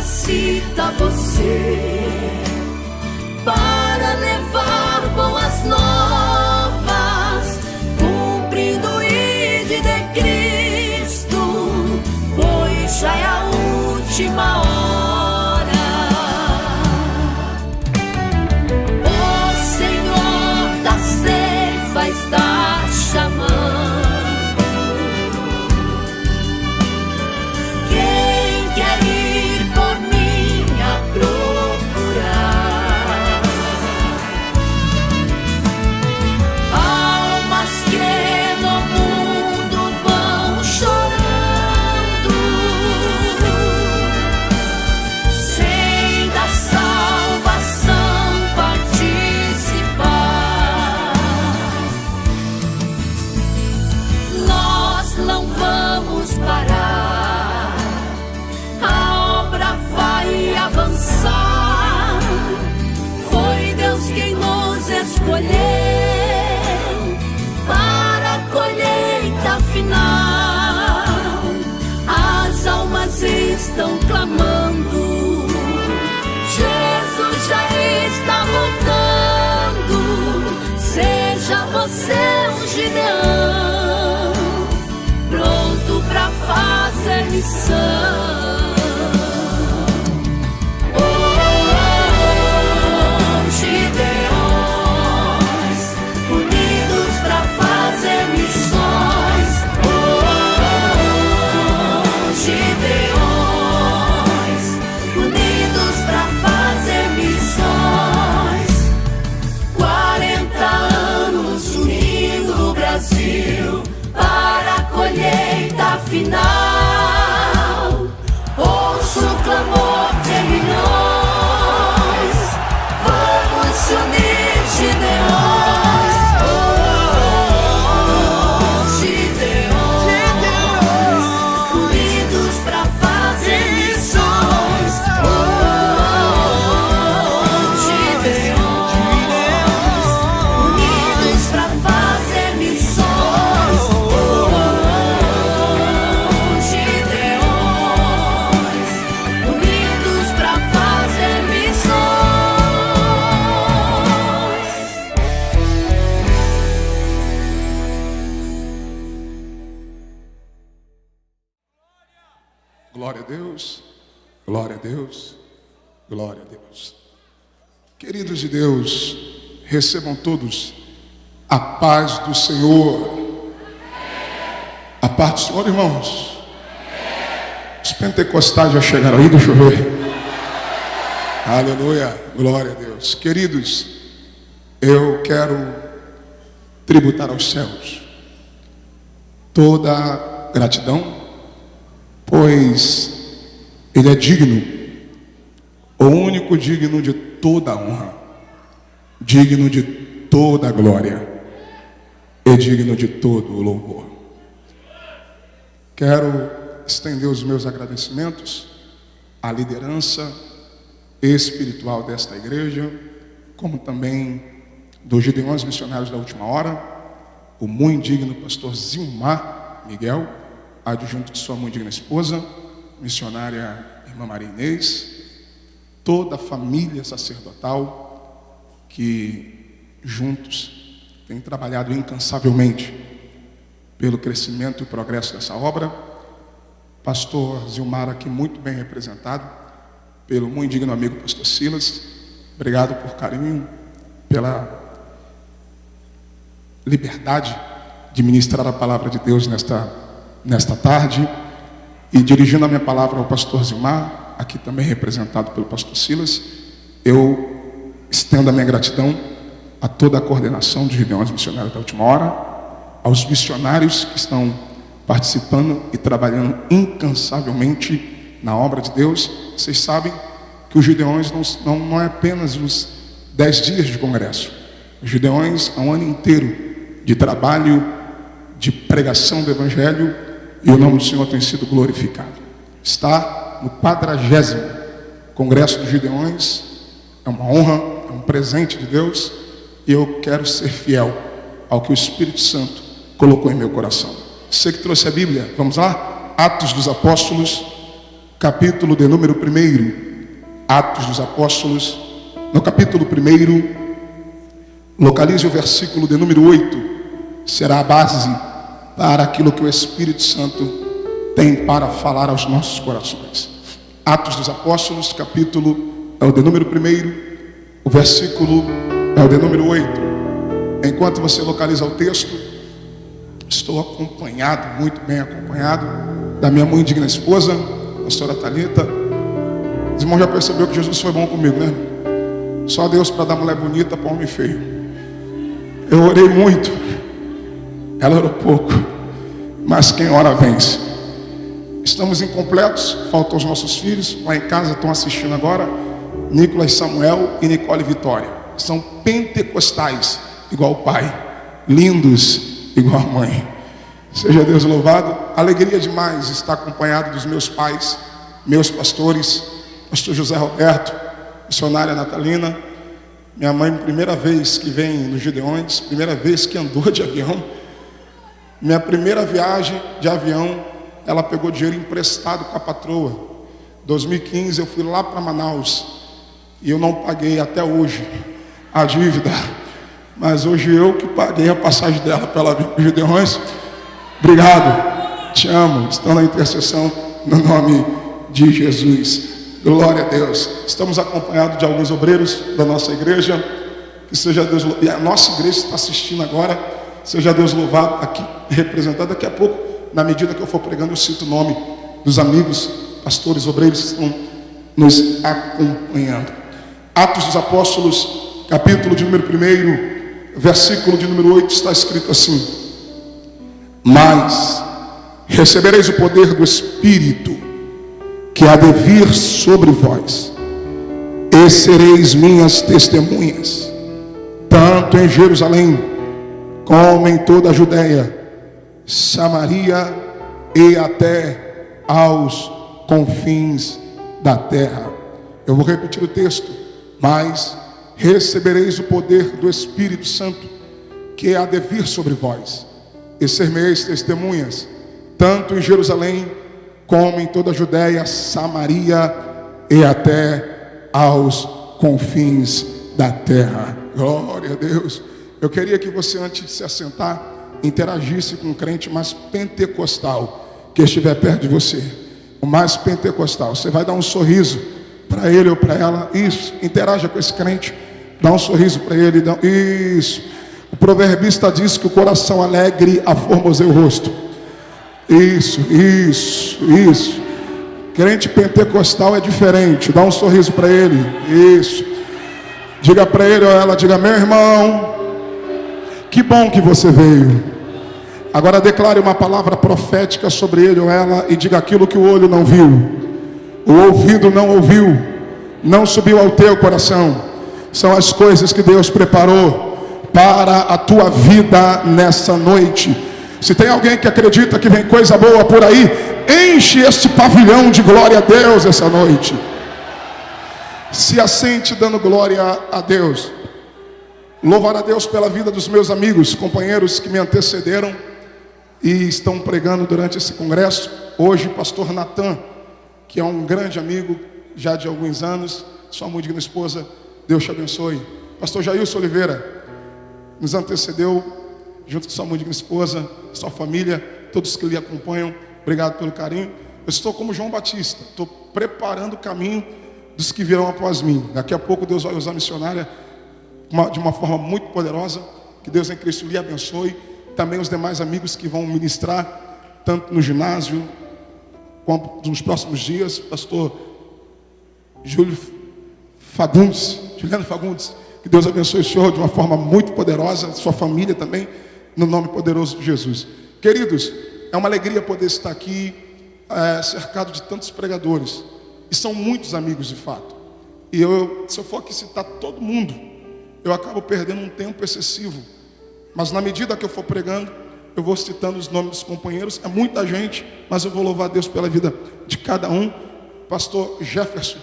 capacita você para levar boas novas, cumprindo o ID de Cristo, pois já é a última hora. O Senhor da ceifa está chamando. Foi Deus quem nos escolheu para a colheita final. As almas estão clamando, Jesus já está voltando. Seja você um Gideão, pronto para fazer missão. Para a colheita final, ouço o clamor de milhões. Vamos se unir, Gideões. Gideões, unidos para fazer missões. Gideões, unidos para fazer missões. Glória a Deus, glória a Deus, glória a Deus. Queridos de Deus, recebam todos a paz do Senhor. A paz do Senhor, irmãos. Os pentecostais já chegaram aí, deixa eu ver. Aleluia, glória a Deus. Queridos, eu quero tributar aos céus toda a gratidão, pois Ele é digno, o único digno de toda a honra, digno de toda a glória e digno de todo o louvor. Quero estender os meus agradecimentos à liderança espiritual desta igreja, como também dos Gideões Missionários da Última Hora, o muito digno pastor Zilmar Miguel, adjunto de sua muito digna esposa, missionária irmã Maria Inês, toda a família sacerdotal que juntos tem trabalhado incansavelmente pelo crescimento e progresso dessa obra. Pastor Zilmar aqui muito bem representado pelo muito digno amigo pastor Silas. Obrigado por carinho, pela liberdade de ministrar a palavra de Deus nesta tarde, e dirigindo a minha palavra ao pastor Zilmar, aqui também representado pelo pastor Silas, eu estendo a minha gratidão a toda a coordenação dos Gideões Missionários da Última Hora, aos missionários que estão participando e trabalhando incansavelmente na obra de Deus. Vocês sabem que os Gideões não é apenas os 10 dias de congresso. Os Gideões é um ano inteiro de trabalho, de pregação do Evangelho, e o nome do Senhor tem sido glorificado. Está no 40º Congresso dos Gideões. É uma honra, é um presente de Deus, e eu quero ser fiel ao que o Espírito Santo colocou em meu coração. Você que trouxe a Bíblia, vamos lá? Atos dos Apóstolos, capítulo de número 1, Atos dos Apóstolos, no capítulo 1, localize o versículo de número 8, será a base para aquilo que o Espírito Santo tem para falar aos nossos corações. Atos dos Apóstolos, capítulo é o de número 1, o versículo é o de número 8. Enquanto você localiza o texto, estou acompanhado, muito bem acompanhado, da minha muito digna esposa, a pastora Thalita. Os irmãos já perceberam que Jesus foi bom comigo, né? Só Deus para dar mulher bonita para homem feio. Eu orei muito, ela orou pouco, mas quem ora vence. Estamos incompletos, faltam os nossos filhos, lá em casa estão assistindo agora, Nicolas Samuel e Nicole Vitória. São pentecostais, igual o pai, lindos, igual a mãe. Seja Deus louvado. Alegria demais estar acompanhado dos meus pais, meus pastores, pastor José Roberto, missionária Natalina, minha mãe, primeira vez que vem nos Gideões, primeira vez que andou de avião. Minha primeira viagem de avião, ela pegou dinheiro emprestado com a patroa. 2015 eu fui lá para Manaus e eu não paguei até hoje a dívida, mas hoje eu que paguei a passagem dela para ela vir para os Gideões. Obrigado, te amo, estão na intercessão no nome de Jesus. Glória a Deus. Estamos acompanhados de alguns obreiros da nossa igreja. Que seja Deus louvado. E a nossa igreja está assistindo agora. Seja Deus louvado aqui representado. Daqui a pouco, na medida que eu for pregando, eu cito o nome dos amigos, pastores, obreiros que estão nos acompanhando. Atos dos Apóstolos, capítulo de número 1, versículo de número 8, está escrito assim: mas recebereis o poder do Espírito que há de vir sobre vós, e sereis minhas testemunhas, tanto em Jerusalém, como em toda a Judéia, Samaria e até aos confins da terra. Eu vou repetir o texto: mas recebereis o poder do Espírito Santo que há de vir sobre vós, e sereis testemunhas, tanto em Jerusalém, como em toda a Judéia, Samaria e até aos confins da terra. Glória a Deus. Eu queria que você, antes de se assentar, interagisse com um crente mais pentecostal que estiver perto de você. O mais pentecostal. Você vai dar um sorriso para ele ou para ela. Isso, interaja com esse crente. Dá um sorriso para ele. Isso. O proverbista diz que o coração alegre aformoseia o rosto. Isso. Crente pentecostal é diferente. Dá um sorriso para ele. Isso. Diga para ele ou ela, diga: meu irmão, que bom que você veio. Agora declare uma palavra profética sobre ele ou ela e diga: aquilo que o olho não viu, o ouvido não ouviu, não subiu ao teu coração, são as coisas que Deus preparou para a tua vida nessa noite. Se tem alguém que acredita que vem coisa boa por aí, enche este pavilhão de glória a Deus essa noite. Se assente dando glória a Deus. Louvar a Deus pela vida dos meus amigos, companheiros que me antecederam e estão pregando durante esse congresso. Hoje, pastor Natan, que é um grande amigo já de alguns anos, sua muito digna esposa, Deus te abençoe. Pastor Jailson Oliveira nos antecedeu, junto com sua muito digna esposa, sua família, todos que lhe acompanham, obrigado pelo carinho. Eu estou como João Batista, estou preparando o caminho dos que virão após mim. Daqui a pouco Deus vai usar a missionária de uma forma muito poderosa. Que Deus em Cristo lhe abençoe. Também os demais amigos que vão ministrar, tanto no ginásio, quanto nos próximos dias. Pastor Juliano Fagundes, que Deus abençoe o senhor de uma forma muito poderosa, sua família também, no nome poderoso de Jesus. Queridos, é uma alegria poder estar aqui, cercado de tantos pregadores, e são muitos amigos de fato. E se eu for aqui citar todo mundo, eu acabo perdendo um tempo excessivo. Mas na medida que eu for pregando, eu vou citando os nomes dos companheiros. É muita gente, mas eu vou louvar a Deus pela vida de cada um. Pastor Jefferson,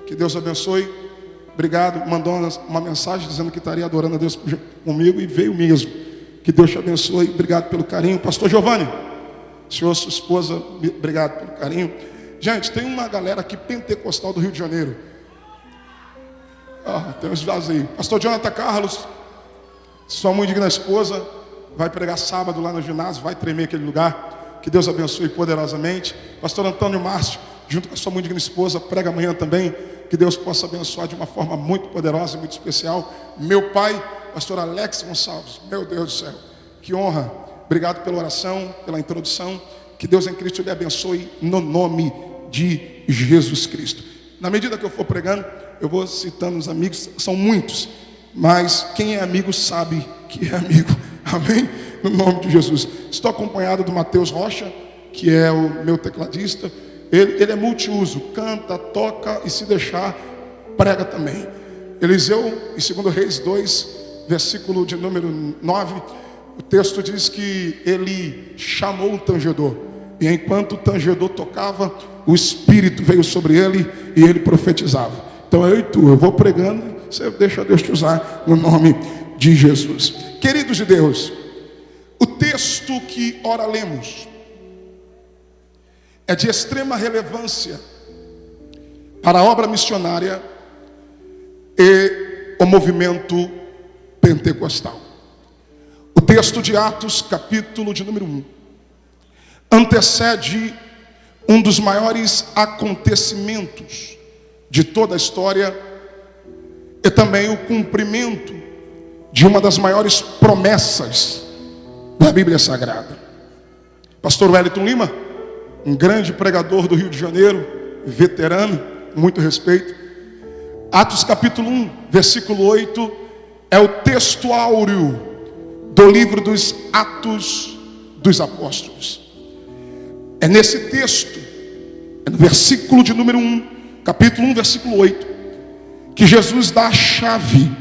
que Deus abençoe. Obrigado, mandou uma mensagem dizendo que estaria adorando a Deus comigo e veio mesmo. Que Deus te abençoe, obrigado pelo carinho. Pastor Giovanni, senhor, sua esposa, obrigado pelo carinho. Gente, tem uma galera aqui pentecostal do Rio de Janeiro. Tem uns vazios. Pastor Jonathan Carlos, sua muito digna esposa, vai pregar sábado lá no ginásio, vai tremer aquele lugar. Que Deus abençoe poderosamente. Pastor Antônio Márcio, junto com a sua muito digna esposa, prega amanhã também. Que Deus possa abençoar de uma forma muito poderosa e muito especial. Meu pai, pastor Alex Gonçalves, meu Deus do céu, que honra. Obrigado pela oração, pela introdução. Que Deus em Cristo lhe abençoe no nome de Jesus Cristo. Na medida que eu for pregando, eu vou citando os amigos, são muitos, mas quem é amigo sabe que é amigo. Amém? No nome de Jesus. Estou acompanhado do Mateus Rocha, que é o meu tecladista. Ele é multiuso, canta, toca e, se deixar, prega também. Eliseu, em 2 Reis 2, versículo de número 9, o texto diz que ele chamou o tangedor. E enquanto o tangedor tocava, o Espírito veio sobre ele e ele profetizava. Então eu e tu, eu vou pregando, você deixa Deus te usar no nome de Jesus. Queridos de Deus, o texto que ora lemos é de extrema relevância para a obra missionária e o movimento pentecostal. O texto de Atos, capítulo de número 1, antecede um dos maiores acontecimentos de toda a história e também o cumprimento de uma das maiores promessas da Bíblia Sagrada. Pastor Wellington Lima, um grande pregador do Rio de Janeiro, veterano, muito respeito. Atos capítulo 1, versículo 8, é o texto áureo do livro dos Atos dos Apóstolos. É nesse texto, é no versículo de número 1, capítulo 1, versículo 8, que Jesus dá a chave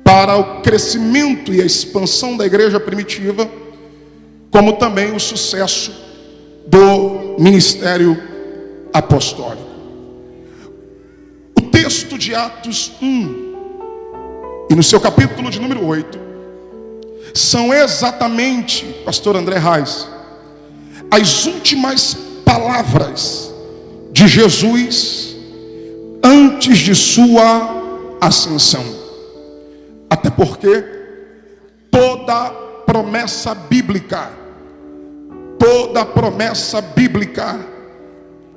para o crescimento e a expansão da igreja primitiva, como também o sucesso do ministério apostólico. O texto de Atos 1 e no seu capítulo de número 8 são exatamente, pastor André Reis, as últimas palavras de Jesus antes de sua ascensão. Até porque toda promessa bíblica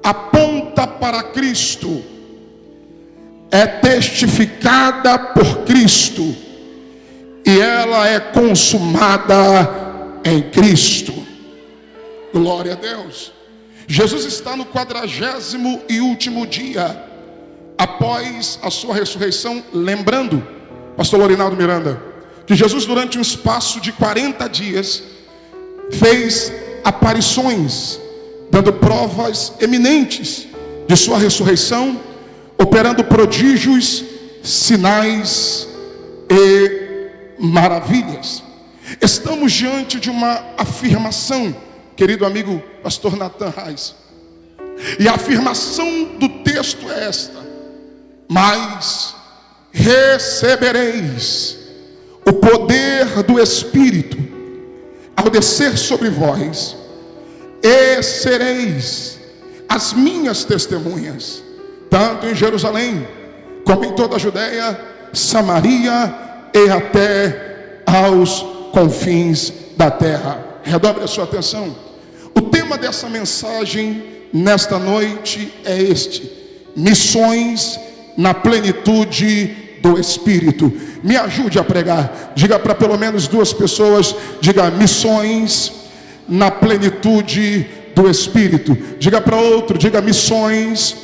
aponta para Cristo, é testificada por Cristo e ela é consumada em Cristo. Glória a Deus. Jesus está no 40º e último dia após a sua ressurreição, lembrando, pastor Lorinaldo Miranda, que Jesus durante um espaço de 40 dias fez aparições, dando provas eminentes de sua ressurreição, operando prodígios, sinais e maravilhas. Estamos diante de uma afirmação, querido amigo pastor Nathan Reis, e a afirmação do texto é esta: mas recebereis o poder do Espírito ao descer sobre vós, e sereis as minhas testemunhas, tanto em Jerusalém, como em toda a Judéia, Samaria e até aos confins da terra. Redobre a sua atenção. O tema dessa mensagem nesta noite é este: missões na plenitude do Espírito. Me ajude a pregar. Diga para pelo menos 2 pessoas, diga: missões na plenitude do Espírito. Diga para outro, diga: missões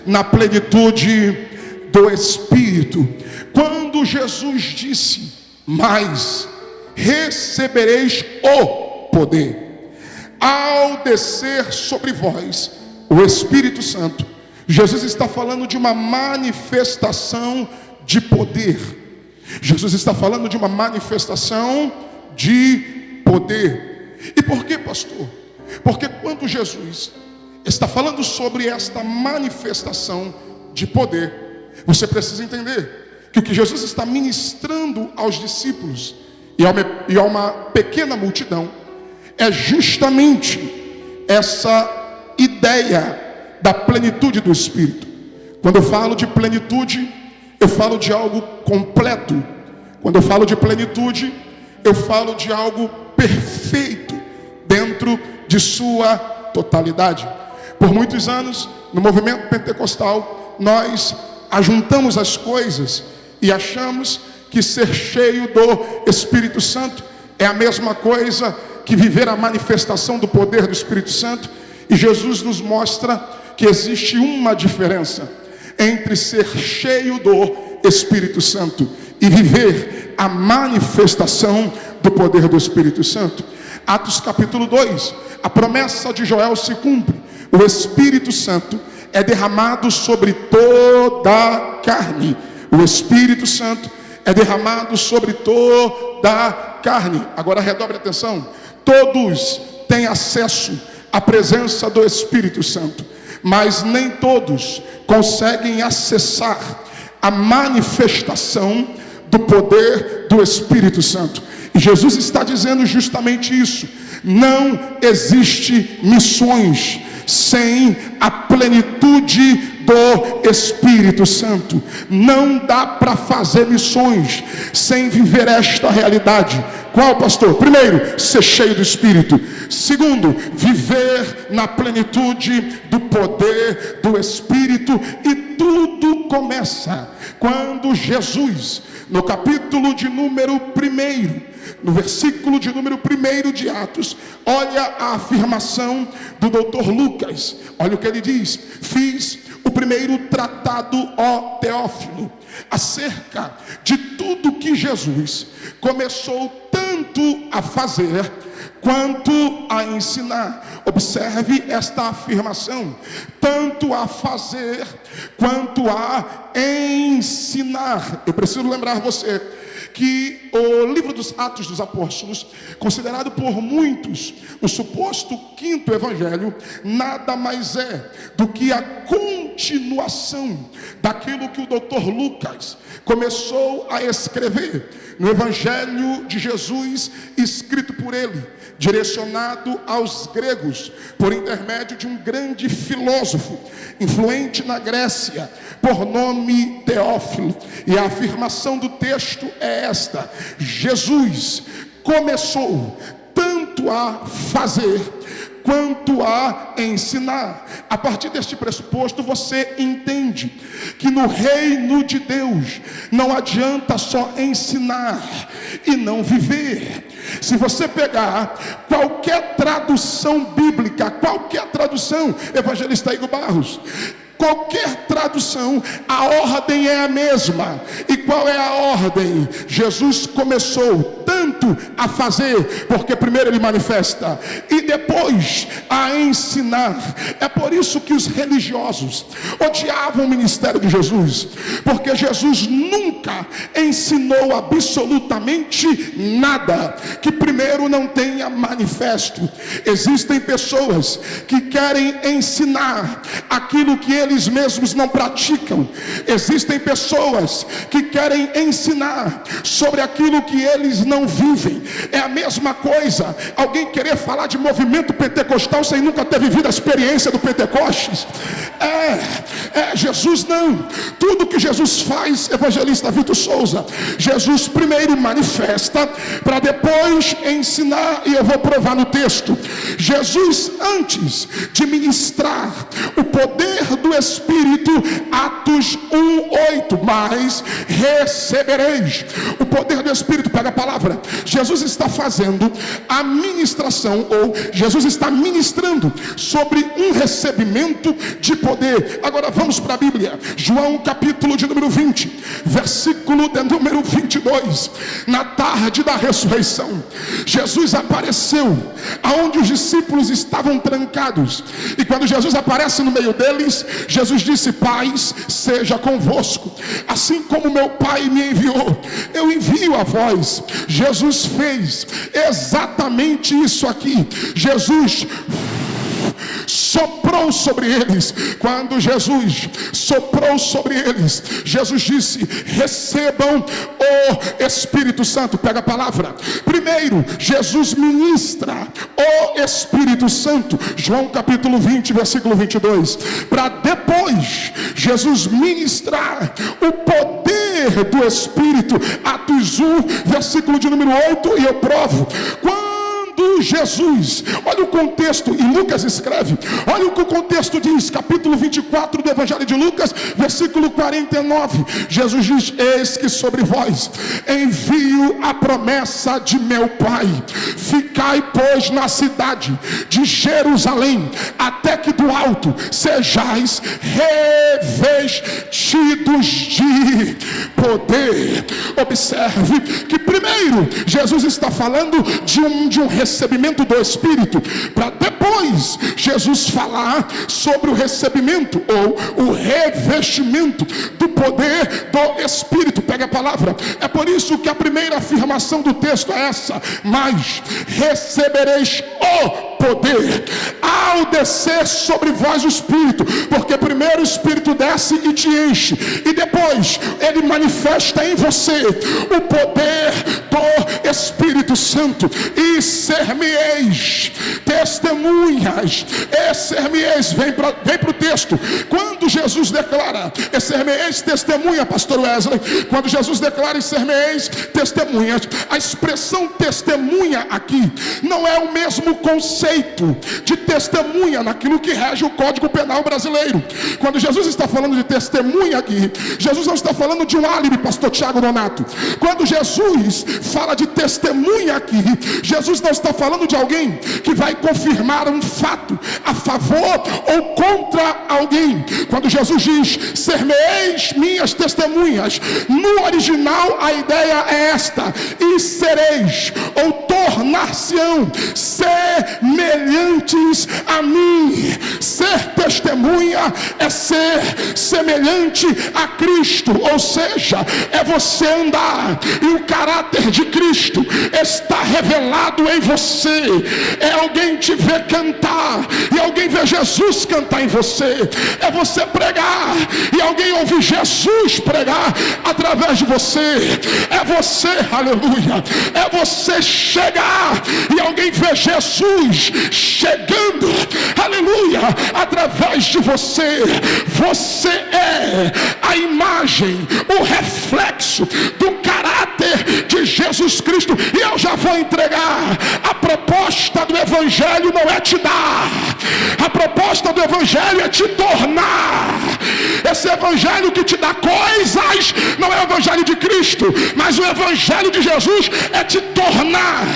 na plenitude do Espírito. Quando Jesus disse: mas recebereis o poder ao descer sobre vós o Espírito Santo, Jesus está falando de uma manifestação de poder. Jesus está falando de uma manifestação de poder. E por que, pastor? Porque quando Jesus está falando sobre esta manifestação de poder, você precisa entender que o que Jesus está ministrando aos discípulos e a uma pequena multidão é justamente essa ideia da plenitude do Espírito. Quando eu falo de plenitude, eu falo de algo completo. Quando eu falo de plenitude, eu falo de algo perfeito dentro de sua totalidade. Por muitos anos, no movimento pentecostal, nós ajuntamos as coisas e achamos que ser cheio do Espírito Santo é a mesma coisa que viver a manifestação do poder do Espírito Santo. E Jesus nos mostra que existe uma diferença entre ser cheio do Espírito Santo e viver a manifestação do poder do Espírito Santo. Atos capítulo 2, a promessa de Joel se cumpre. O Espírito Santo é derramado sobre toda a carne. O Espírito Santo é derramado sobre toda a carne. Agora redobre a atenção. Todos têm acesso à presença do Espírito Santo, mas nem todos conseguem acessar a manifestação do poder do Espírito Santo. E Jesus está dizendo justamente isso. Não existe missões sem a plenitude do Espírito Santo. Não dá para fazer missões sem viver esta realidade. Qual, pastor? Primeiro, ser cheio do Espírito. Segundo, viver na plenitude do poder do Espírito. E tudo começa quando Jesus, no capítulo de número 1, no versículo de número 1 de Atos, olha a afirmação do doutor Lucas. Olha o que ele diz: fiz o primeiro tratado, ó Teófilo, acerca de tudo que Jesus começou tanto a fazer quanto a ensinar. Observe esta afirmação: tanto a fazer quanto a ensinar. Eu preciso lembrar você que o livro dos Atos dos Apóstolos, considerado por muitos o suposto quinto evangelho, nada mais é do que a continuação daquilo que o doutor Lucas começou a escrever no evangelho de Jesus, escrito por ele, direcionado aos gregos, por intermédio de um grande filósofo influente na Grécia, por nome Teófilo. E a afirmação do texto é esta: Jesus começou tanto a fazer quanto a ensinar. A partir deste pressuposto, você entende que no reino de Deus não adianta só ensinar e não viver. Se você pegar qualquer tradução bíblica, qualquer tradução, evangelista Igor Barros, qualquer tradução, a ordem é a mesma. E qual é a ordem? Jesus começou tanto a fazer, porque primeiro ele manifesta e depois a ensinar. É por isso que os religiosos odiavam o ministério de Jesus, porque Jesus nunca ensinou absolutamente nada que primeiro não tenha manifesto. Existem pessoas que querem ensinar aquilo que eles mesmos não praticam. Existem pessoas que querem ensinar sobre aquilo que eles não vivem. É a mesma coisa alguém querer falar de movimento pentecostal sem nunca ter vivido a experiência do Pentecostes. Jesus não. Tudo que Jesus faz, evangelista Vitor Souza, Jesus primeiro manifesta para depois ensinar, e eu vou provar no texto. Jesus, antes de ministrar o poder do Espírito, Atos 1:8, mas recebereis o poder do Espírito. Pega a palavra. Jesus está fazendo a ministração, ou Jesus está ministrando sobre um recebimento de poder. Agora vamos para a Bíblia. João capítulo de número 20, versículo de número 22. Na tarde da ressurreição, Jesus apareceu aonde os discípulos estavam trancados, e quando Jesus aparece no meio deles, Jesus disse: paz seja convosco. Assim como meu Pai me enviou, eu envio a vós. Jesus fez exatamente isso aqui. Jesus soprou sobre eles. Quando Jesus soprou sobre eles, Jesus disse: recebam o Espírito Santo. Pega a palavra. Primeiro, Jesus ministra o Espírito Santo, João capítulo 20, versículo 22, para depois Jesus ministrar o poder do Espírito. Atos 1, versículo de número 8, e eu provo. Jesus, olha o contexto, e Lucas escreve, olha o que o contexto diz, capítulo 24 do Evangelho de Lucas, versículo 49, Jesus diz: eis que sobre vós envio a promessa de meu Pai, ficai pois na cidade de Jerusalém, até que do alto sejais revestidos de poder. Observe que primeiro Jesus está falando de um recebimento do Espírito, para depois Jesus falar sobre o recebimento ou o revestimento do poder do Espírito. Pega a palavra. É por isso que a primeira afirmação do texto é essa: mas recebereis o poder ao descer sobre vós o Espírito, porque primeiro o Espírito desce e te enche, e depois ele manifesta em você o poder do Espírito Santo, e ser-me-eis testemunhas. Ser-me-eis, vem para o texto. Quando Jesus declara ser-me-eis testemunha, pastor Wesley, quando Jesus declara ser-me-eis testemunhas, a expressão testemunha aqui não é o mesmo conceito de testemunha naquilo que rege o Código Penal brasileiro. Quando Jesus está falando de testemunha aqui, Jesus não está falando de um álibi, pastor Tiago Donato. Quando Jesus fala de testemunha aqui, Jesus não está falando de alguém que vai confirmar um fato a favor ou contra alguém. Quando Jesus diz ser-me-eis minhas testemunhas, no original a ideia é esta: e sereis, ou tornar-se-ão semelhantes a mim. Ser testemunha é ser semelhante a Cristo, ou seja, é você andar e o caráter de Cristo está revelado em você. É alguém te ver cantar e alguém ver Jesus cantar em você. É você pregar e alguém ouvir Jesus pregar através de você. É você, aleluia, é você chegar e alguém ver Jesus chegando, aleluia, através de você. Você é a imagem, o reflexo do caráter de Jesus Cristo. E eu já vou entregar: a proposta do Evangelho não é te dar, a proposta do Evangelho é te tornar. Esse Evangelho que te dá coisas não é o Evangelho de Cristo, mas o Evangelho de Jesus é te tornar,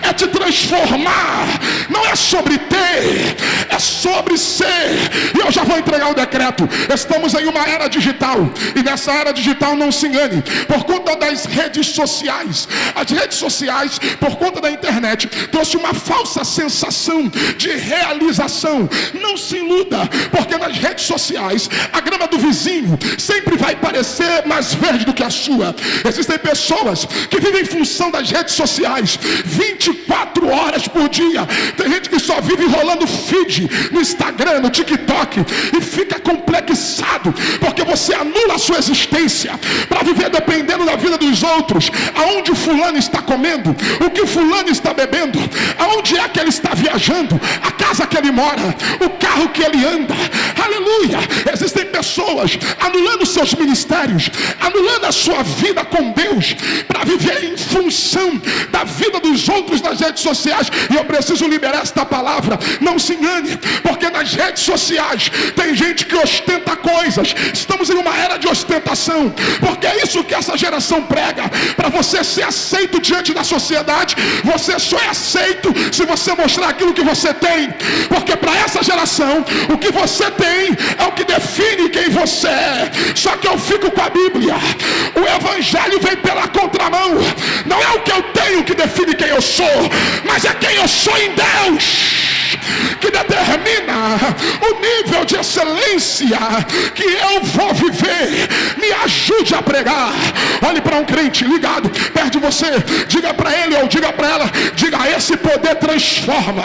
é te transformar. Não é sobre ter, é sobre ser. E eu já vou entregar o decreto. Estamos em uma era digital, e nessa era digital, não se engane, por conta das redes sociais, as redes sociais, por conta da internet, trouxe uma falsa sensação de realização. Não se iluda, porque nas redes sociais a grama do vizinho sempre vai parecer mais verde do que a sua. Existem pessoas que vivem em função das redes sociais 24 horas por dia. Tem gente que só vive rolando feed no Instagram, no TikTok, e fica complexado porque você anula a sua existência para viver dependendo da vida dos outros. Aonde o fulano está comendo, o que o fulano está bebendo, aonde é que ele está viajando, a casa que ele mora, o carro que ele anda. Aleluia! Existem pessoas anulando seus ministérios, anulando a sua vida com Deus para viver em função da vida dos outros nas redes sociais. E eu preciso liberar esta palavra. Não se engane, porque nas redes sociais tem gente que ostenta coisas. Estamos em uma era de ostentação, porque é isso que essa geração prega. Para você ser aceito diante da sociedade, você só é aceito se você mostrar aquilo que você tem, porque para essa geração o que você tem é o que define quem você é. Só que eu fico com a Bíblia: o Evangelho vem pela contramão. Não é o que eu tenho que define quem eu sou, mas é quem eu sou em Deus. que determina o nível de excelência que eu vou viver. Me ajude a pregar. Olhe para um crente ligado perto de você, diga para ele ou diga para ela, diga: esse poder transforma.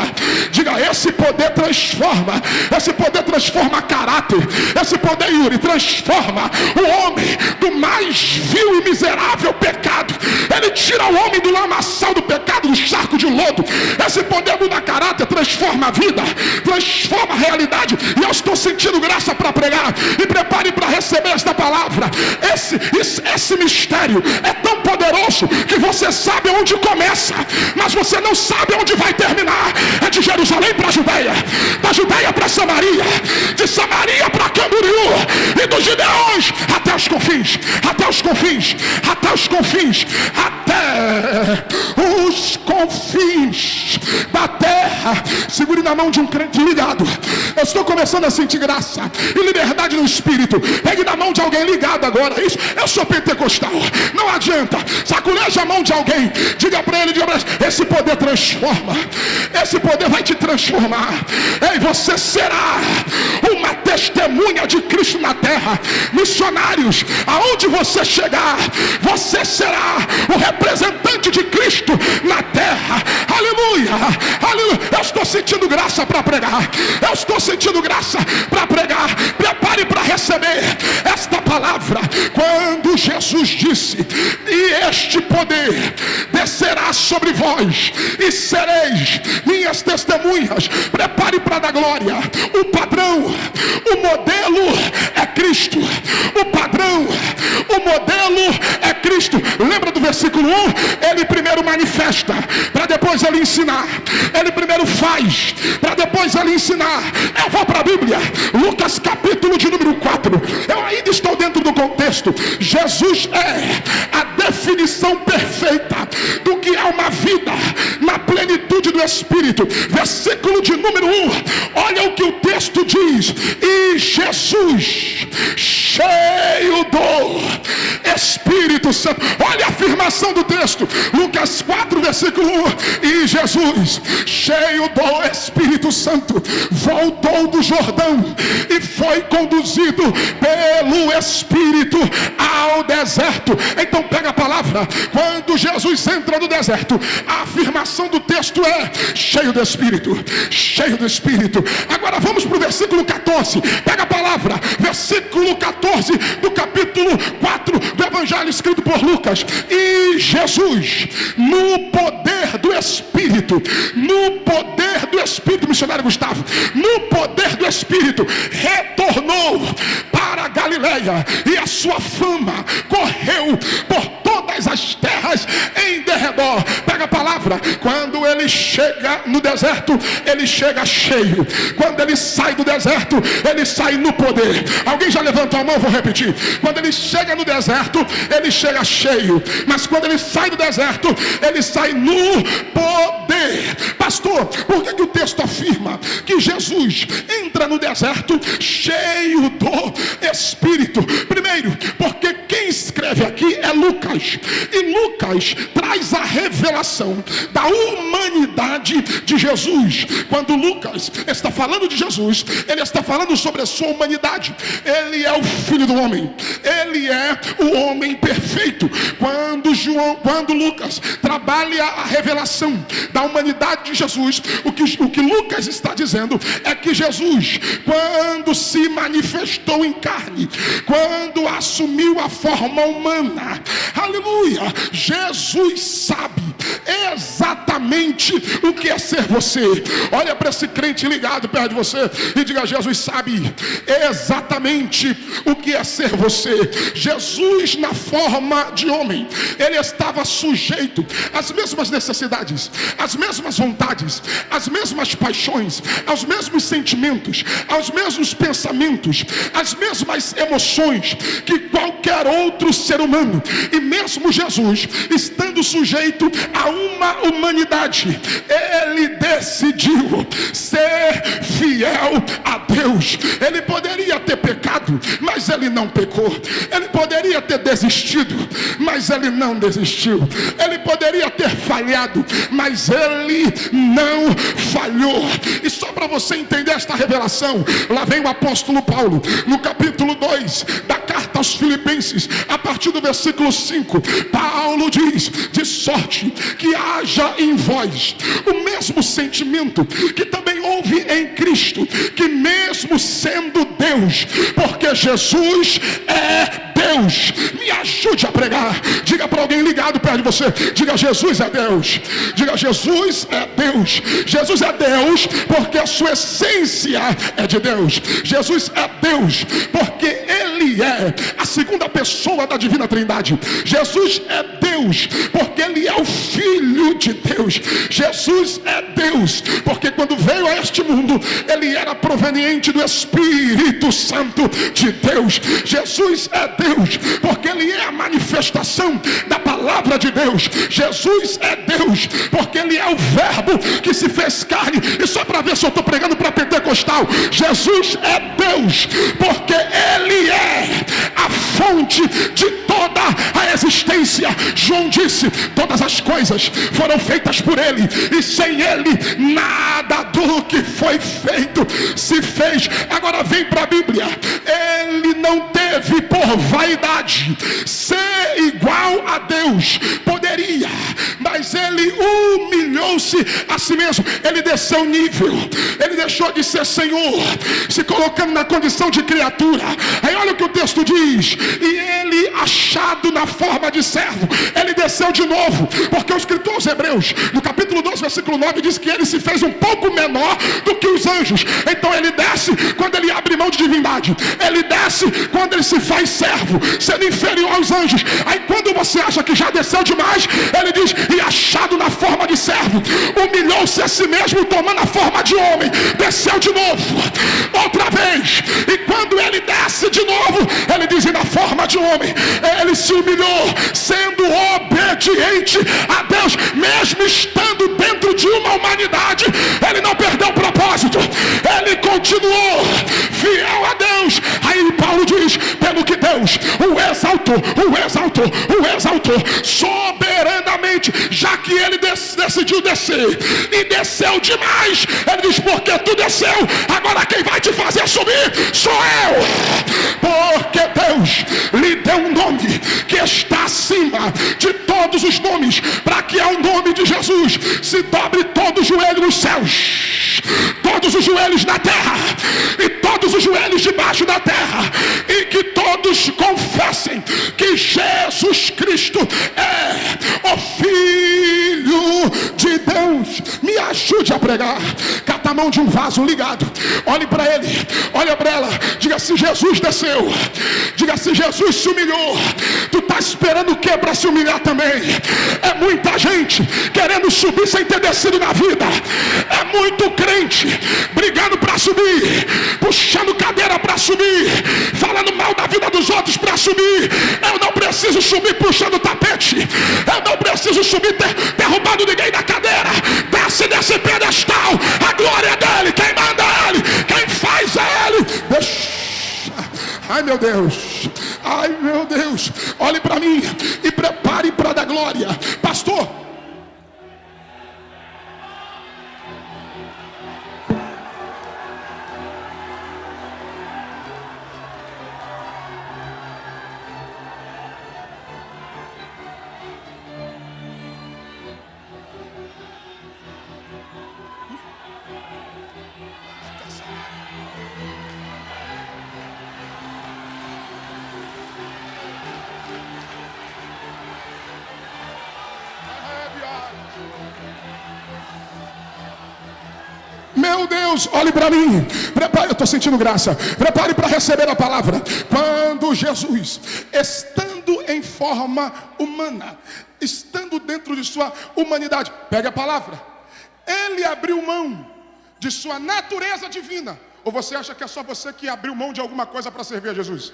Diga: esse poder transforma. Esse poder transforma caráter. Esse poder, Yuri, transforma o homem do mais vil e miserável pecado. Ele tira o homem do lamaçal do pecado, do charco de lodo. Esse poder muda caráter, transforma a vida, transforma a realidade. E eu estou sentindo graça para pregar. E prepare para receber esta palavra. Esse mistério é tão poderoso que você sabe onde começa, mas você não sabe onde vai terminar. É de Jerusalém para a Judeia, da Judeia para Samaria, de Samaria para Camboriú, e dos Gideões até os confins, até os confins, até os confins, até os confins da terra. Segure na mão de um crente ligado. Eu estou começando a sentir graça e liberdade no Espírito. Pegue na mão de alguém ligado agora. Isso, eu sou pentecostal. Não adianta. Saculeja a mão de alguém. Diga para ele, esse poder transforma. Esse poder vai te transformar. E você será uma testemunha de Cristo na terra. Missionários, aonde você chegar, você será o representante de Cristo na terra. Aleluia, aleluia. Eu estou sentindo graça para pregar. Eu estou sentindo graça para pregar. Prepare para receber esta palavra. Quando Jesus disse: e este poder descerá sobre vós, e sereis minhas testemunhas. Prepare para dar glória. O padrão, o modelo é Cristo. O padrão, o modelo é Cristo. Lembra do versículo 1? Ele primeiro manifesta, para depois ele ensinar. Ele primeiro faz, para depois ele ensinar. Eu vou para a Bíblia, Lucas capítulo de número 4. Eu ainda estou dentro do contexto. Jesus é a definição perfeita do que é uma vida na plenitude do Espírito. Versículo de número 1. Olha o que o texto diz: e Jesus, cheio do Espírito Santo. Olha a afirmação do texto, Lucas 4, versículo 1. E Jesus, cheio do Espírito Santo, voltou do Jordão e foi conduzido pelo Espírito ao deserto. Então pega a palavra. Quando Jesus entra no deserto, a afirmação do texto é: cheio do Espírito, cheio do Espírito. Agora vamos para o versículo 14. Pega a palavra, versículo 14 do capítulo 4 do Evangelho escrito por Lucas. E Jesus, no poder do Espírito, no poder do Espírito, missionário Gustavo, no poder do Espírito, retornou para a Galileia, e a sua fama correu por todas as terras em derredor. Pega a palavra. Quando ele chega no deserto, ele chega cheio. Quando ele sai do deserto, ele sai no poder. Alguém já levantou a mão? Vou repetir. Quando ele chega no deserto, ele chega cheio. Mas quando ele sai do deserto, ele sai no poder. Pastor, por que o texto afirma que Jesus entra no deserto cheio do Espírito? Primeiro, porque quem escreve aqui é Lucas. E Lucas traz a revelação da humanidade de Jesus. Quando Lucas está falando de Jesus, ele está falando sobre a sua humanidade. Ele é o Filho do homem. Ele é o homem perfeito. Quando Lucas trabalha a revelação da humanidade de Jesus, o que Lucas está dizendo é que Jesus, quando se manifestou em carne, quando assumiu a forma humana, aleluia, Jesus sabe exatamente o que é ser você. Olha para esse crente ligado perto de você e diga: Jesus sabe exatamente o que é ser você. Jesus, na forma de homem, ele estava sujeito às mesmas necessidades, às mesmas vontades, às mesmas paixões, aos mesmos sentimentos, aos mesmos pensamentos, às mesmas emoções que qualquer outro ser humano. E mesmo Jesus, estando sujeito a uma humanidade, ele decidiu ser fiel a Deus. Ele poderia ter pecado, mas ele não pecou. Ele poderia poderia ter desistido, mas ele não desistiu. Ele poderia ter falhado, mas ele não falhou. E só para você entender esta revelação, lá vem o apóstolo Paulo, no capítulo 2 da carta aos Filipenses, a partir do versículo 5, Paulo diz: de sorte que haja em vós o mesmo sentimento que também houve em Cristo, que mesmo sendo Deus, porque Jesus é Deus. Me ajude a pregar. Diga para alguém ligado perto de você, diga: Jesus é Deus. Diga: Jesus é Deus. Jesus é Deus porque a sua essência é de Deus. Jesus é Deus porque Ele é a segunda pessoa da divina trindade. Jesus é Deus porque Ele é o Filho de Deus. Jesus é Deus porque quando veio a este mundo, Ele era proveniente do Espírito Santo de Deus. Jesus é Deus porque Ele é a manifestação da palavra de Deus. Jesus é Deus porque Ele é o Verbo que se fez carne. E só para ver se eu estou pregando para pentecostal, Jesus é Deus porque Ele é a fonte de toda a existência. João disse: todas as coisas foram feitas por Ele, e sem Ele nada do que foi feito se fez. Agora vem para a Bíblia. Ele não teve por vaidade ser igual a Deus. Poderia, mas Ele humilhou-se a si mesmo. Ele desceu nível. Ele deixou de ser Senhor, se colocando na condição de criatura. Aí olha o que o texto diz: e Ele, achado na forma de servo, Ele desceu de novo, porque o escritor aos Hebreus, no capítulo 12, versículo 9, diz que Ele se fez um pouco menor do que os anjos. Então Ele desce quando Ele abre mão de divindade. Ele desce quando Ele se faz servo, sendo inferior aos anjos. Aí quando você acha que já desceu demais, Ele diz: e achado na forma de servo, humilhou-se a si mesmo, tomando a forma de homem, desceu de novo, outra vez. E quando Ele desce de novo, Ele diz: e na forma de homem, Ele se humilhou, sendo obediente a Deus, mesmo estando dentro de uma humanidade. Ele não perdeu o propósito, Ele continuou fiel a Deus. Aí Paulo diz: pelo que Deus o exaltou soberanamente, já que Ele decidiu descer e desceu demais. Ele diz: porque tu desceu, agora quem vai te fazer subir sou eu. Porque Deus lhe deu um nome que está acima de todos os nomes, para que ao nome de Jesus se dobre todo o joelho nos céus, todos os joelhos na terra e todos os joelhos debaixo da terra, e que todos confessem que Jesus Cristo é o Filho de Deus. Me ajude a pregar. Cata a mão de um vaso ligado, olhe para ele, olha para ela, diga: se Jesus desceu, diga: se Jesus se humilhou, tu está esperando o que para se humilhar também? É muita gente querendo subir sem ter descido na vida. É muito crente brigando para subir, puxando cadeira para subir, falando mal da vida dos outros para subir. Eu não preciso subir puxando tapete, eu não preciso subir derrubando ninguém da cadeira. Desce desse pedestal, a glória é dele, quem manda é ele, quem faz é ele. Deixa. Ai meu Deus, ai meu Deus, olhe para mim e prepare para dar glória. Pastor, meu Deus, olhe para mim, prepare, eu estou sentindo graça, prepare para receber a palavra. Quando Jesus, estando em forma humana, estando dentro de sua humanidade, pegue a palavra, Ele abriu mão de sua natureza divina. Ou você acha que é só você que abriu mão de alguma coisa para servir a Jesus?